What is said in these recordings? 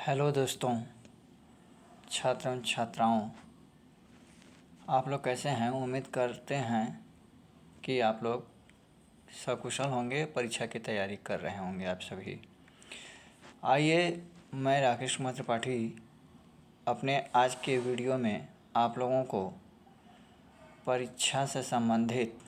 Hello दोस्तों, छात्र एवं छात्राओं, आप लोग कैसे हैं। उम्मीद करते हैं कि आप लोग सकुशल होंगे, परीक्षा की तैयारी कर रहे होंगे आप सभी। आइए, मैं राकेश कुमार त्रिपाठी अपने आज के वीडियो में आप लोगों को परीक्षा से संबंधित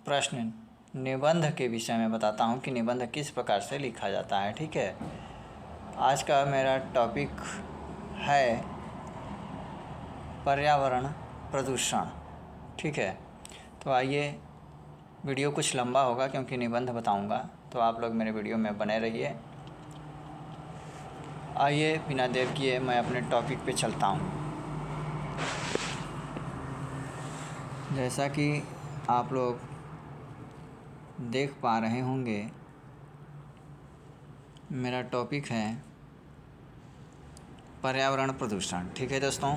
प्रश्न निबंध के विषय में बताता हूं कि निबंध किस प्रकार से लिखा जाता है। ठीक है, आज का मेरा टॉपिक है पर्यावरण प्रदूषण। ठीक है, तो आइए, वीडियो कुछ लंबा होगा क्योंकि निबंध बताऊंगा, तो आप लोग मेरे वीडियो में बने रहिए। आइए, बिना देर किए मैं अपने टॉपिक पे चलता हूँ। जैसा कि आप लोग देख पा रहे होंगे, मेरा टॉपिक है पर्यावरण प्रदूषण। ठीक है दोस्तों,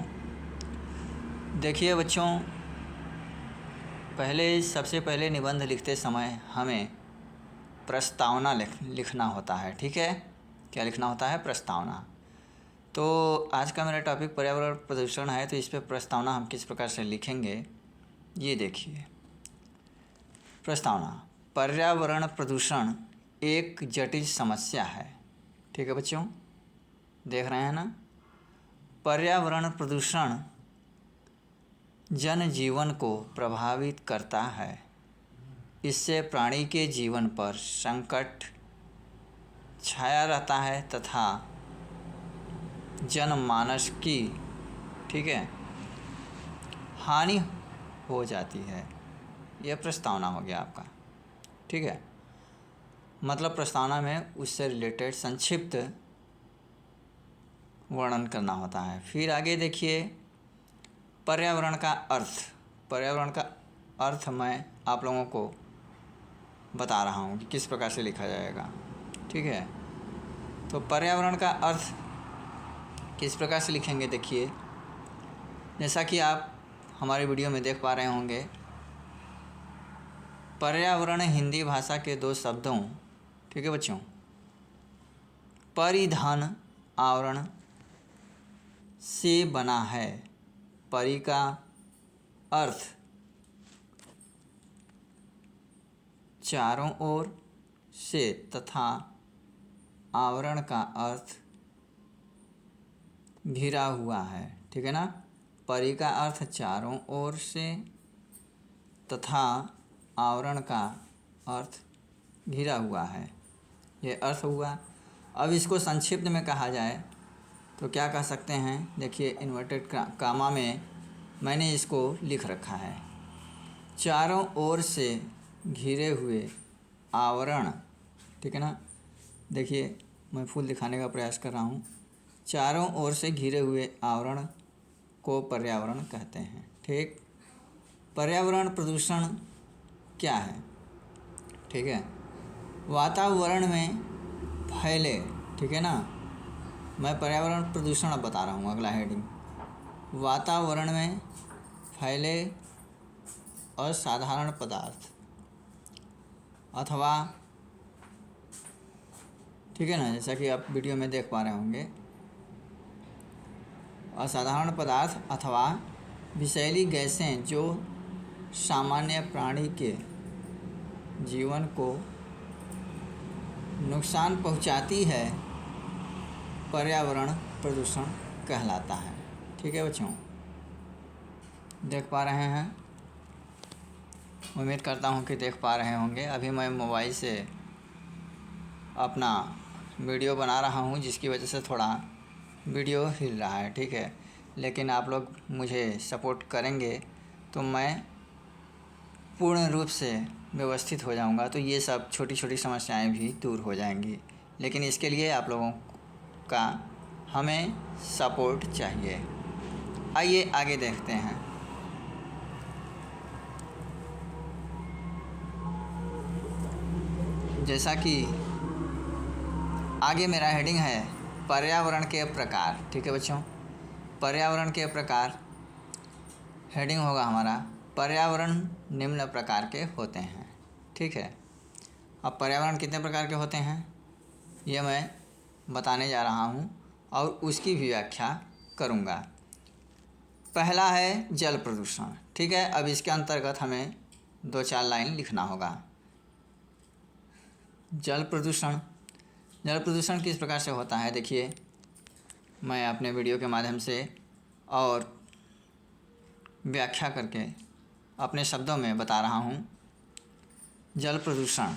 देखिए बच्चों, सबसे पहले निबंध लिखते समय हमें प्रस्तावना लिखना होता है। ठीक है, क्या लिखना होता है? प्रस्तावना। तो आज का मेरा टॉपिक पर्यावरण प्रदूषण है, तो इस पर प्रस्तावना हम किस प्रकार से लिखेंगे, ये देखिए। प्रस्तावना: पर्यावरण प्रदूषण एक जटिल समस्या है। ठीक है बच्चों, देख रहे हैं ना। पर्यावरण प्रदूषण जनजीवन को प्रभावित करता है। इससे प्राणी के जीवन पर संकट छाया रहता है तथा जनमानस की, ठीक है, हानि हो जाती है। यह प्रस्तावना हो गया आपका। ठीक है, मतलब प्रस्तावना में उससे रिलेटेड संक्षिप्त वर्णन करना होता है। फिर आगे देखिए, पर्यावरण का अर्थ। पर्यावरण का अर्थ मैं आप लोगों को बता रहा हूँ कि किस प्रकार से लिखा जाएगा। ठीक है, तो पर्यावरण का अर्थ किस प्रकार से लिखेंगे, देखिए। जैसा कि आप हमारे वीडियो में देख पा रहे होंगे, पर्यावरण हिंदी भाषा के दो शब्दों, ठीक है बच्चों, परिधान आवरण से बना है। परि का अर्थ चारों ओर से तथा आवरण का अर्थ घिरा हुआ है। ठीक है ना। परि का अर्थ चारों ओर से तथा आवरण का अर्थ घिरा हुआ है, ये अर्थ हुआ। अब इसको संक्षिप्त में कहा जाए तो क्या कह सकते हैं, देखिए, इन्वर्टेड कामा में मैंने इसको लिख रखा है। चारों ओर से घिरे हुए आवरण, ठीक है ना। देखिए, मैं फुल दिखाने का प्रयास कर रहा हूँ। चारों ओर से घिरे हुए आवरण को पर्यावरण कहते हैं। ठीक, पर्यावरण प्रदूषण क्या है? ठीक है, वातावरण में फैले, ठीक है ना। मैं पर्यावरण प्रदूषण अब बता रहा हूँ, अगला हेडिंग, वातावरण में फैले असाधारण पदार्थ अथवा, ठीक है ना, जैसा कि आप वीडियो में देख पा रहे होंगे, असाधारण पदार्थ अथवा विषैली गैसें जो सामान्य प्राणी के जीवन को नुकसान पहुंचाती है, पर्यावरण प्रदूषण कहलाता है। ठीक है बच्चों, देख पा रहे हैं, उम्मीद करता हूं कि देख पा रहे होंगे। अभी मैं मोबाइल से अपना वीडियो बना रहा हूं, जिसकी वजह से थोड़ा वीडियो हिल रहा है। ठीक है, लेकिन आप लोग मुझे सपोर्ट करेंगे तो मैं पूर्ण रूप से व्यवस्थित हो जाऊंगा, तो ये सब छोटी छोटी समस्याएं भी दूर हो जाएंगी। लेकिन इसके लिए आप लोगों का हमें सपोर्ट चाहिए। आइए आगे देखते हैं। जैसा कि आगे मेरा हेडिंग है पर्यावरण के प्रकार। ठीक है बच्चों, पर्यावरण के प्रकार हेडिंग होगा हमारा, पर्यावरण निम्न प्रकार के होते हैं। ठीक है, अब पर्यावरण कितने प्रकार के होते हैं ये मैं बताने जा रहा हूँ और उसकी भी व्याख्या करूँगा। पहला है जल प्रदूषण। ठीक है, अब इसके अंतर्गत हमें 2-4 लाइन लिखना होगा। जल प्रदूषण किस प्रकार से होता है, देखिए मैं अपने वीडियो के माध्यम से और व्याख्या करके अपने शब्दों में बता रहा हूँ। जल प्रदूषण,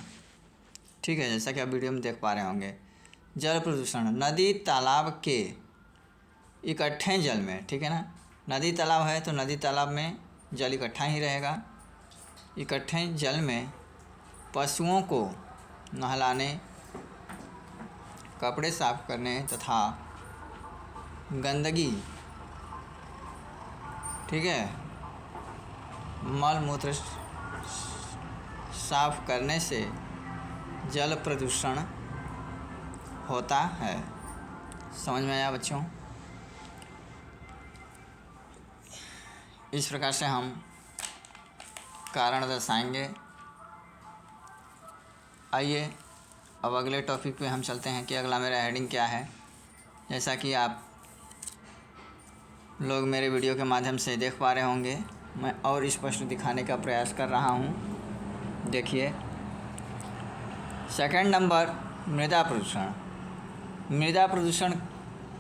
ठीक है, जैसा कि आप वीडियो में देख पा रहे होंगे। जल प्रदूषण नदी तालाब के इकट्ठे जल में, ठीक है ना, नदी तालाब है तो नदी तालाब में जल इकट्ठा ही रहेगा। इकट्ठे जल में पशुओं को नहलाने, कपड़े साफ करने तथा गंदगी, ठीक है, मल मूत्र साफ करने से जल प्रदूषण होता है। समझ में आया बच्चों? इस प्रकार से हम कारण दर्शाएंगे। आइए अब अगले टॉपिक पे हम चलते हैं कि अगला मेरा हेडिंग क्या है। जैसा कि आप लोग मेरे वीडियो के माध्यम से देख पा रहे होंगे, मैं और स्पष्ट दिखाने का प्रयास कर रहा हूँ। देखिए, सेकंड नंबर मृदा प्रदूषण। मृदा प्रदूषण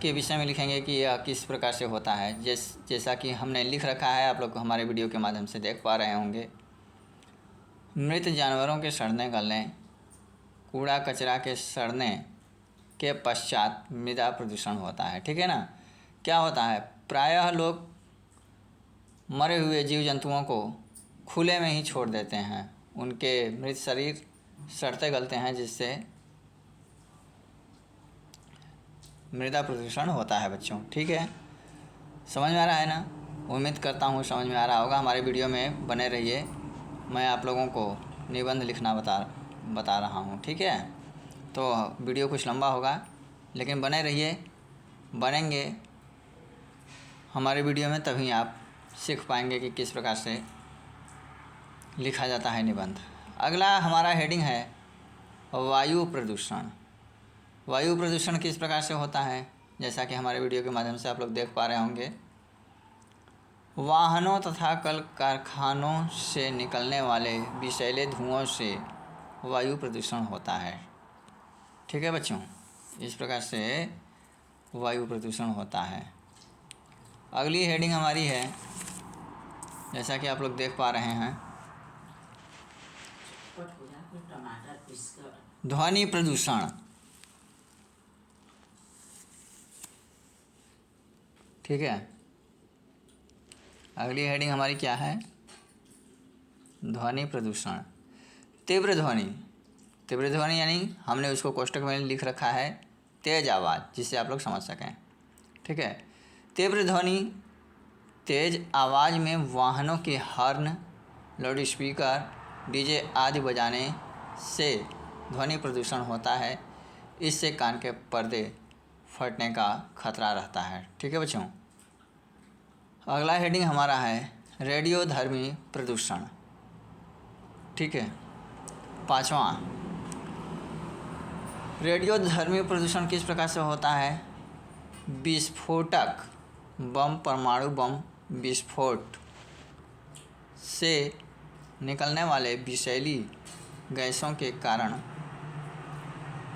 के विषय में लिखेंगे कि यह किस प्रकार से होता है। जैसा कि हमने लिख रखा है, आप लोग हमारे वीडियो के माध्यम से देख पा रहे होंगे। मृत जानवरों के सड़ने गलने, कूड़ा कचरा के सड़ने के पश्चात मृदा प्रदूषण होता है। ठीक है ना। क्या होता है, प्रायः लोग मरे हुए जीव जंतुओं को खुले में ही छोड़ देते हैं, उनके मृत शरीर सड़ते गलते हैं, जिससे मृदा प्रदूषण होता है बच्चों। ठीक है, समझ में आ रहा है ना? उम्मीद करता हूँ समझ में आ रहा होगा। हमारे वीडियो में बने रहिए, मैं आप लोगों को निबंध लिखना बता रहा हूँ। ठीक है, तो वीडियो कुछ लंबा होगा लेकिन बने रहिए, बनेंगे हमारे वीडियो में, तभी आप सीख पाएंगे कि किस प्रकार से लिखा जाता है निबंध। अगला हमारा हेडिंग है वायु प्रदूषण। वायु प्रदूषण किस प्रकार से होता है, जैसा कि हमारे वीडियो के माध्यम से आप लोग देख पा रहे होंगे। वाहनों तथा कल कारखानों से निकलने वाले विषैले धुओं से वायु प्रदूषण होता है। ठीक है बच्चों, इस प्रकार से वायु प्रदूषण होता है। अगली हेडिंग हमारी है, जैसा कि आप लोग देख पा रहे हैं, ध्वनि प्रदूषण। ठीक है, अगली हेडिंग हमारी क्या है, ध्वनि प्रदूषण। तीव्र ध्वनि यानी हमने उसको कोष्टक में लिख रखा है तेज आवाज़, जिससे आप लोग समझ सकें। ठीक है, तीव्र ध्वनि तेज आवाज़ में वाहनों के हॉर्न, लाउड स्पीकर, डीजे आदि बजाने से ध्वनि प्रदूषण होता है। इससे कान के पर्दे फटने का खतरा रहता है। ठीक है बच्चों, अगला हेडिंग हमारा है रेडियोधर्मी प्रदूषण। ठीक है, 5वां, रेडियोधर्मी प्रदूषण किस प्रकार से होता है। विस्फोटक बम, परमाणु बम विस्फोट से निकलने वाले विषैली गैसों के कारण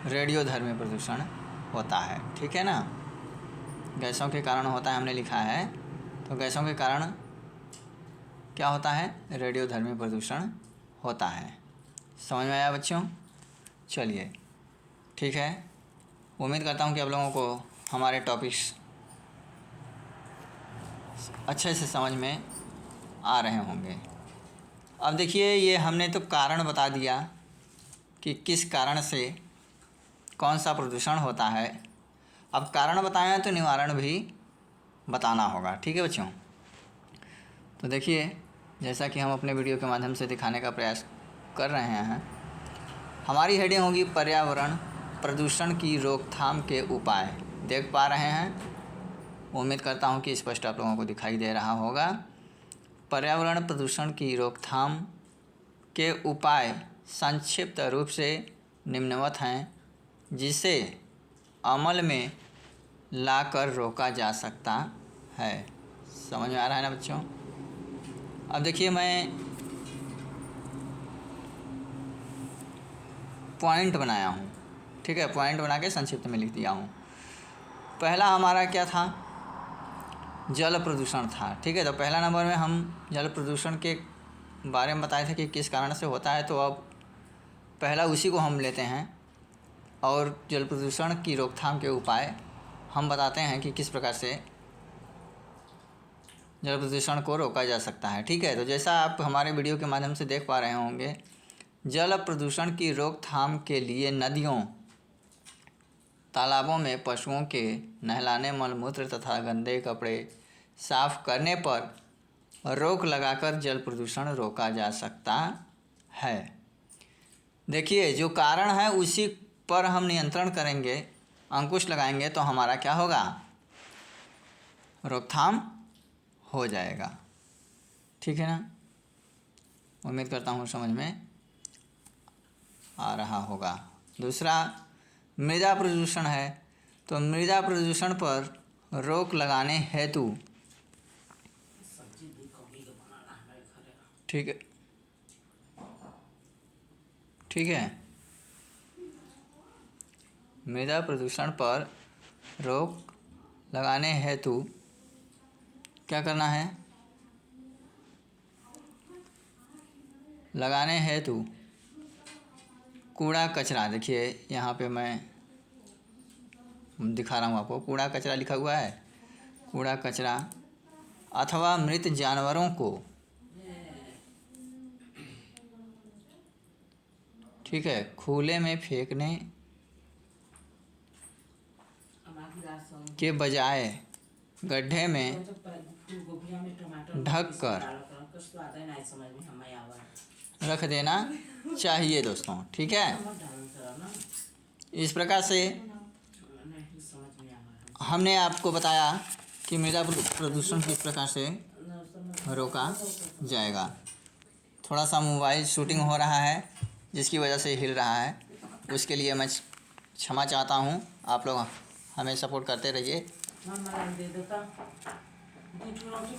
रेडियोधर्मी प्रदूषण होता है। ठीक है ना, गैसों के कारण होता है, हमने लिखा है, तो गैसों के कारण क्या होता है, रेडियोधर्मी प्रदूषण होता है। समझ में आया बच्चों? चलिए ठीक है, उम्मीद करता हूँ कि आप लोगों को हमारे टॉपिक्स अच्छे से समझ में आ रहे होंगे। अब देखिए, ये हमने तो कारण बता दिया कि किस कारण से कौन सा प्रदूषण होता है। अब कारण बताया तो निवारण भी बताना होगा। ठीक है बच्चों, तो देखिए, जैसा कि हम अपने वीडियो के माध्यम से दिखाने का प्रयास कर रहे हैं, हमारी हेडिंग होगी पर्यावरण प्रदूषण की रोकथाम के उपाय। देख पा रहे हैं, उम्मीद करता हूं कि स्पष्ट आप लोगों को दिखाई दे रहा होगा। पर्यावरण प्रदूषण की रोकथाम के उपाय संक्षिप्त रूप से निम्नवत हैं, जिसे अमल में लाकर रोका जा सकता है। समझ में आ रहा है ना बच्चों? अब देखिए मैं पॉइंट बनाया हूँ, ठीक है, पॉइंट बना के संक्षिप्त में लिख दिया हूँ। पहला हमारा क्या था? जल प्रदूषण था, ठीक है। तो पहला नंबर में हम जल प्रदूषण के बारे में बताए थे कि किस कारण से होता है, तो अब पहला उसी को हम लेते हैं और जल प्रदूषण की रोकथाम के उपाय हम बताते हैं कि किस प्रकार से जल प्रदूषण को रोका जा सकता है, ठीक है। तो जैसा आप हमारे वीडियो के माध्यम से देख पा रहे होंगे, जल प्रदूषण की रोकथाम के लिए नदियों, तालाबों में पशुओं के नहलाने, मलमूत्र तथा गंदे कपड़े साफ करने पर रोक लगाकर जल प्रदूषण रोका जा सकता है। देखिए, जो कारण है उसी पर हम नियंत्रण करेंगे, अंकुश लगाएंगे, तो हमारा क्या होगा? रोकथाम हो जाएगा, ठीक है ना। उम्मीद करता हूँ समझ में आ रहा होगा। दूसरा मृदा प्रदूषण है। तो मृदा प्रदूषण पर रोक लगाने हेतु, ठीक है, ठीक है, मृदा प्रदूषण पर रोक लगाने हेतु क्या करना है? लगाने हेतु कूड़ा कचरा, देखिए यहाँ पे मैं दिखा रहा हूँ आपको, कूड़ा कचरा लिखा हुआ है। कूड़ा कचरा अथवा मृत जानवरों को, ठीक है, खुले में फेंकने के बजाय गड्ढे में ढक कर रख देना चाहिए दोस्तों, ठीक है। इस प्रकार से हमने आपको बताया कि मृदा प्रदूषण किस प्रकार से रोका जाएगा। थोड़ा सा मोबाइल शूटिंग हो रहा है जिसकी वजह से हिल रहा है, उसके लिए मैं क्षमा चाहता हूँ। आप लोग हमें सपोर्ट करते रहिए,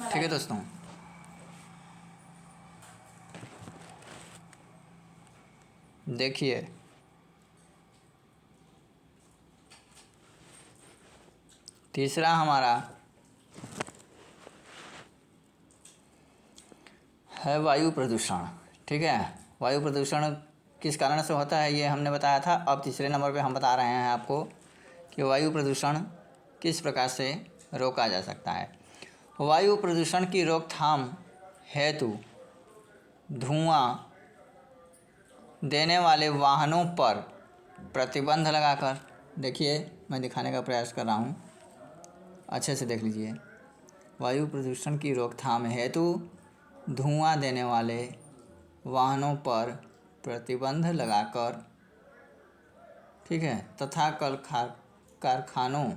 ठीक है दोस्तों। देखिए, तीसरा हमारा है वायु प्रदूषण, ठीक है। वायु प्रदूषण किस कारण से होता है ये हमने बताया था। अब तीसरे नंबर पे हम बता रहे हैं आपको कि वायु प्रदूषण किस प्रकार से रोका जा सकता है। वायु प्रदूषण की रोकथाम हेतु धुआं देने वाले वाहनों पर प्रतिबंध लगाकर, देखिए मैं दिखाने का प्रयास कर रहा हूँ, अच्छे से देख लीजिए। वायु प्रदूषण की रोकथाम हेतु धुआं देने वाले वाहनों पर प्रतिबंध लगाकर, ठीक है, तथा कारखानों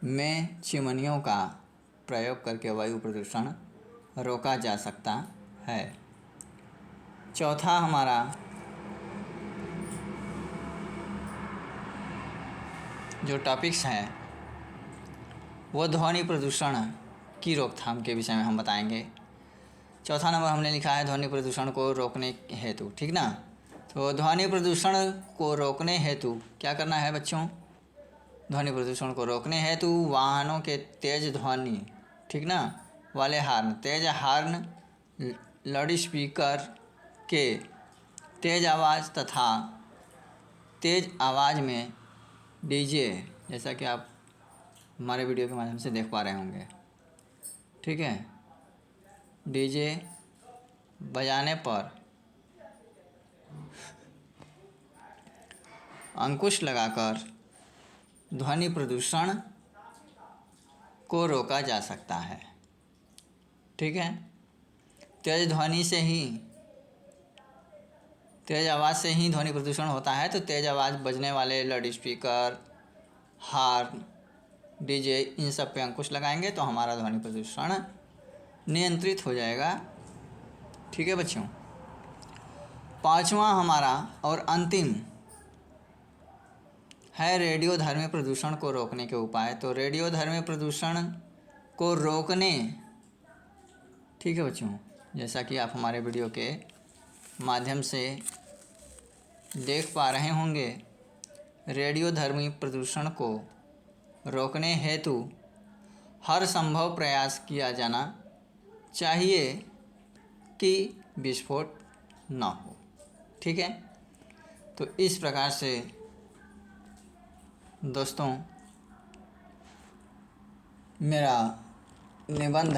में चिमनियों का प्रयोग करके वायु प्रदूषण रोका जा सकता है। चौथा हमारा जो टॉपिक्स हैं वो ध्वनि प्रदूषण की रोकथाम के विषय में हम बताएंगे। चौथा नंबर हमने लिखा है ध्वनि प्रदूषण को रोकने हेतु, ठीक ना। तो ध्वनि प्रदूषण को रोकने हेतु क्या करना है बच्चों? ध्वनि प्रदूषण को रोकने हेतु वाहनों के तेज ध्वनि, ठीक ना, वाले हार्न, तेज हार्न, लाउड स्पीकर के तेज आवाज़ तथा तेज आवाज़ में डीजे, जैसा कि आप हमारे वीडियो के माध्यम से देख पा रहे होंगे, ठीक है, डीजे बजाने पर अंकुश लगाकर ध्वनि प्रदूषण को रोका जा सकता है, ठीक है। तेज ध्वनि से ही, तेज आवाज़ से ही ध्वनि प्रदूषण होता है। तो तेज आवाज़ बजने वाले लाउड स्पीकर, हार्न, डीजे, इन सब पे अंकुश लगाएंगे तो हमारा ध्वनि प्रदूषण नियंत्रित हो जाएगा, ठीक है बच्चों। पांचवा हमारा और अंतिम है रेडियोधर्मी प्रदूषण को रोकने के उपाय। तो रेडियोधर्मी प्रदूषण को रोकने, ठीक है बच्चों, जैसा कि आप हमारे वीडियो के माध्यम से देख पा रहे होंगे, रेडियोधर्मी प्रदूषण को रोकने हेतु हर संभव प्रयास किया जाना चाहिए कि विस्फोट न हो। ठीक है, तो इस प्रकार से दोस्तों मेरा निबंध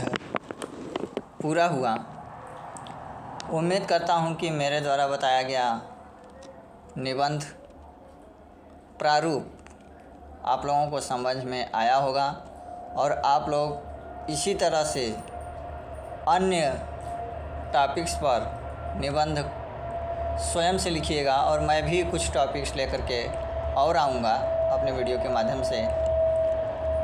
पूरा हुआ। उम्मीद करता हूँ कि मेरे द्वारा बताया गया निबंध प्रारूप आप लोगों को समझ में आया होगा और आप लोग इसी तरह से अन्य टॉपिक्स पर निबंध स्वयं से लिखिएगा और मैं भी कुछ टॉपिक्स लेकर के और आऊँगा अपने वीडियो के माध्यम से।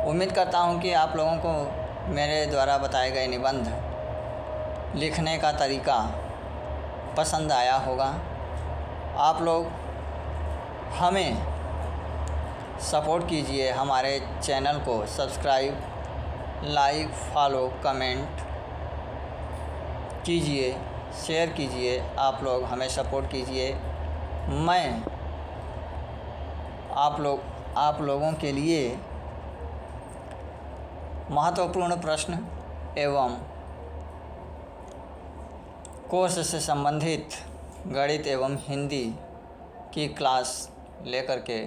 उम्मीद करता हूँ कि आप लोगों को मेरे द्वारा बताए गए निबंध लिखने का तरीका पसंद आया होगा। आप लोग हमें सपोर्ट कीजिए, हमारे चैनल को सब्सक्राइब, लाइक, फॉलो, कमेंट कीजिए, शेयर कीजिए। आप लोग हमें सपोर्ट कीजिए। मैं आप लोगों के लिए महत्वपूर्ण प्रश्न एवं कोर्स से संबंधित गणित एवं हिंदी की क्लास लेकर के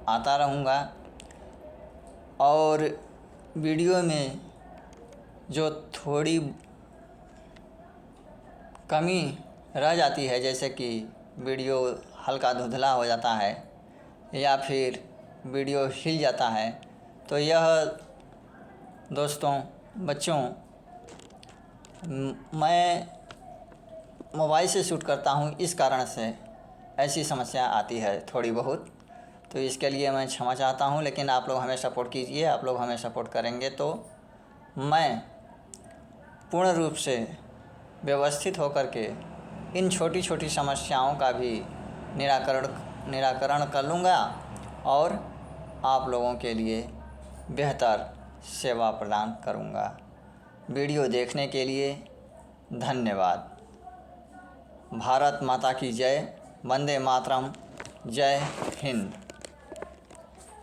आता रहूँगा और वीडियो में जो थोड़ी कमी रह जाती है, जैसे कि वीडियो हल्का धुंधला हो जाता है या फिर वीडियो हिल जाता है, तो यह दोस्तों बच्चों मैं मोबाइल से शूट करता हूँ, इस कारण से ऐसी समस्या आती है थोड़ी बहुत। तो इसके लिए मैं क्षमा चाहता हूँ, लेकिन आप लोग हमें सपोर्ट कीजिए। आप लोग हमें सपोर्ट करेंगे तो मैं पूर्ण रूप से व्यवस्थित होकर के इन छोटी छोटी समस्याओं का भी निराकरण कर लूँगा और आप लोगों के लिए बेहतर सेवा प्रदान करूँगा। वीडियो देखने के लिए धन्यवाद। भारत माता की जय। वंदे मातरम। जय हिंद।